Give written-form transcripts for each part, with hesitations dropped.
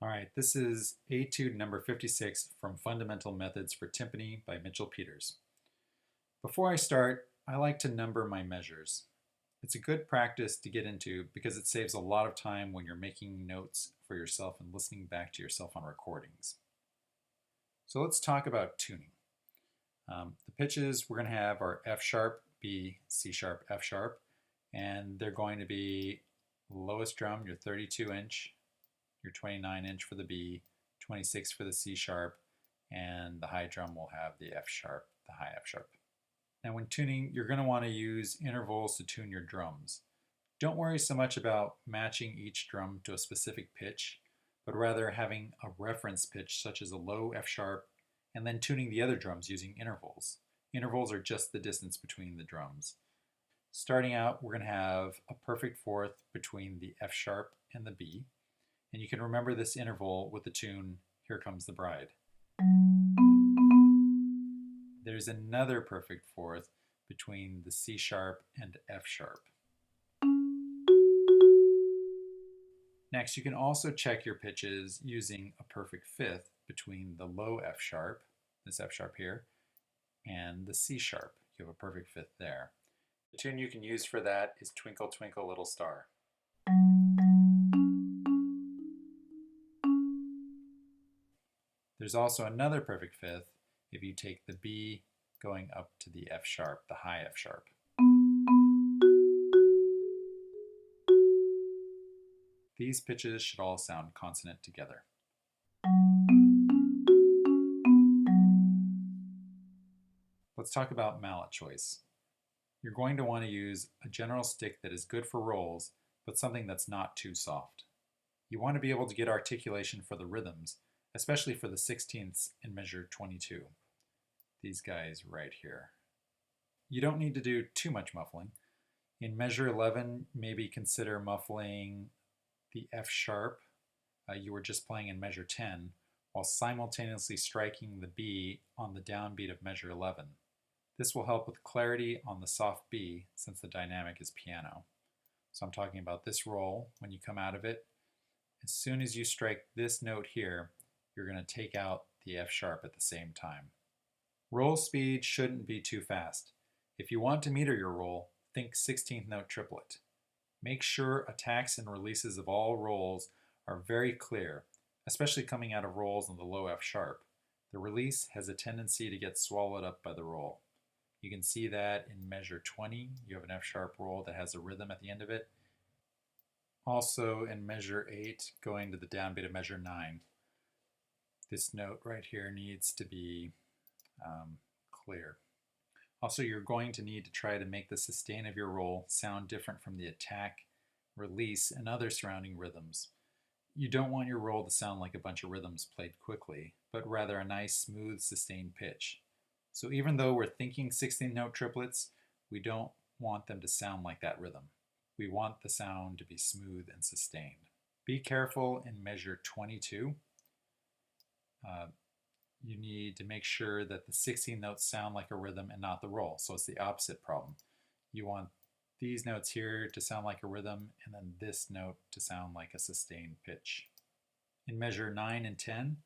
All right, this is Etude number 56 from Fundamental Methods for Timpani by Mitchell Peters. Before I start, I like to number my measures. It's a good practice to get into because it saves a lot of time when you're making notes for yourself and listening back to yourself on recordings. So let's talk about tuning. The pitches we're going to have are F sharp, B, C sharp, F sharp, and they're going to be lowest drum, your 32-inch, your 29-inch for the B, 26 for the C sharp, and the high drum will have the F sharp, the high F sharp. Now when tuning, you're going to want to use intervals to tune your drums. Don't worry so much about matching each drum to a specific pitch, but rather having a reference pitch such as a low F sharp, and then tuning the other drums using intervals. Intervals are just the distance between the drums. Starting out, we're going to have a perfect fourth between the F sharp and the B. And you can remember this interval with the tune, Here Comes the Bride. There's another perfect fourth between the C sharp and F sharp. Next, you can also check your pitches using a perfect fifth between the low F sharp, this F sharp here, and the C sharp. You have a perfect fifth there. The tune you can use for that is Twinkle Twinkle Little Star. There's also another perfect fifth if you take the B going up to the F sharp, the high F sharp. These pitches should all sound consonant together. Let's talk about mallet choice. You're going to want to use a general stick that is good for rolls, but something that's not too soft. You want to be able to get articulation for the rhythms, especially for the 16ths in measure 22. These guys right here. You don't need to do too much muffling. In measure 11, maybe consider muffling the F sharp you were just playing in measure 10, while simultaneously striking the B on the downbeat of measure 11. This will help with clarity on the soft B since the dynamic is piano. So I'm talking about this roll when you come out of it. As soon as you strike this note here, you're going to take out the F sharp at the same time. Roll speed shouldn't be too fast. If you want to meter your roll, think 16th note triplet. Make sure attacks and releases of all rolls are very clear, especially coming out of rolls on the low F sharp. The release has a tendency to get swallowed up by the roll. You can see that in measure 20, you have an F sharp roll that has a rhythm at the end of it. Also in measure 8, going to the downbeat of measure 9, this note right here needs to be clear. Also, you're going to need to try to make the sustain of your roll sound different from the attack, release, and other surrounding rhythms. You don't want your roll to sound like a bunch of rhythms played quickly, but rather a nice, smooth, sustained pitch. So even though we're thinking 16-note triplets, we don't want them to sound like that rhythm. We want the sound to be smooth and sustained. Be careful in measure 22. You need to make sure that the 16 notes sound like a rhythm and not the roll. So it's the opposite problem. You want these notes here to sound like a rhythm and then this note to sound like a sustained pitch. In measure 9 and 10,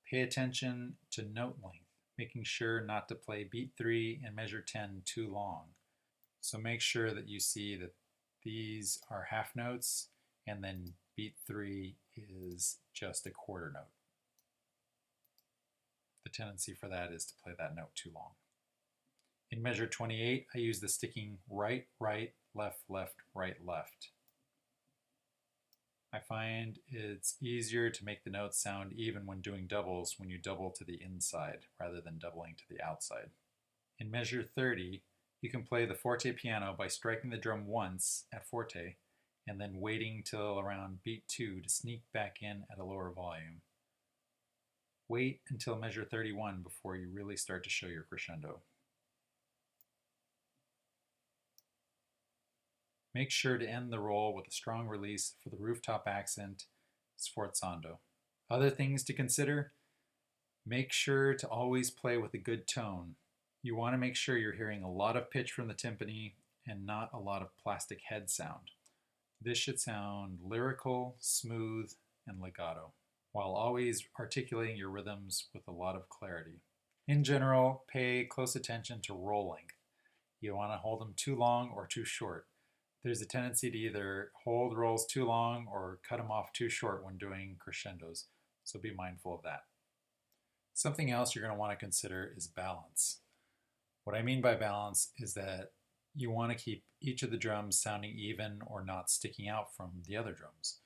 pay attention to note length, making sure not to play beat 3 and measure 10 too long. So make sure that you see that these are half notes and then beat 3 is just a quarter note. The tendency for that is to play that note too long. In measure 28, I use the sticking right, right, left, left, right, left. I find it's easier to make the notes sound even when doing doubles when you double to the inside rather than doubling to the outside. In measure 30, you can play the forte piano by striking the drum once at forte and then waiting till around beat 2 to sneak back in at a lower volume. Wait until measure 31 before you really start to show your crescendo. Make sure to end the roll with a strong release for the rooftop accent, sforzando. Other things to consider: make sure to always play with a good tone. You want to make sure you're hearing a lot of pitch from the timpani and not a lot of plastic head sound. This should sound lyrical, smooth, and legato. while always articulating your rhythms with a lot of clarity. In general, pay close attention to roll length. You want to hold them too long or too short. There's a tendency to either hold rolls too long or cut them off too short when doing crescendos, so be mindful of that. Something else you're going to want to consider is balance. What I mean by balance is that you want to keep each of the drums sounding even or not sticking out from the other drums.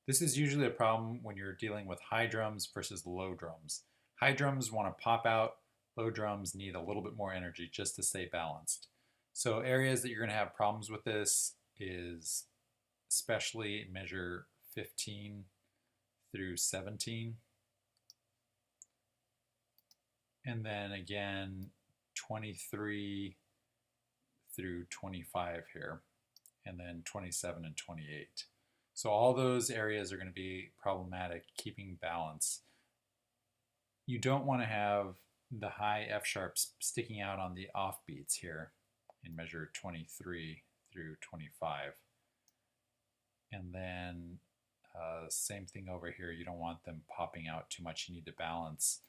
This is usually a problem when you're dealing with high drums versus low drums. High drums want to pop out, low drums need a little bit more energy just to stay balanced. So areas that you're going to have problems with this is especially measure 15 through 17. And then again, 23 through 25 here, and then 27 and 28. So all those areas are going to be problematic keeping balance. You don't want to have the high F sharps sticking out on the off beats here in measure 23 through 25. And then same thing over here, you don't want them popping out too much. You need to balance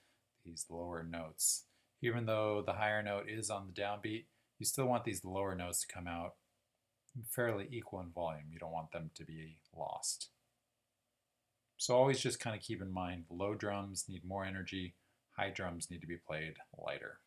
these lower notes. Even though the higher note is on the downbeat, you still want these lower notes to come out fairly equal in volume. You don't want them to be lost. So always just kind of keep in mind, low drums need more energy, high drums need to be played lighter.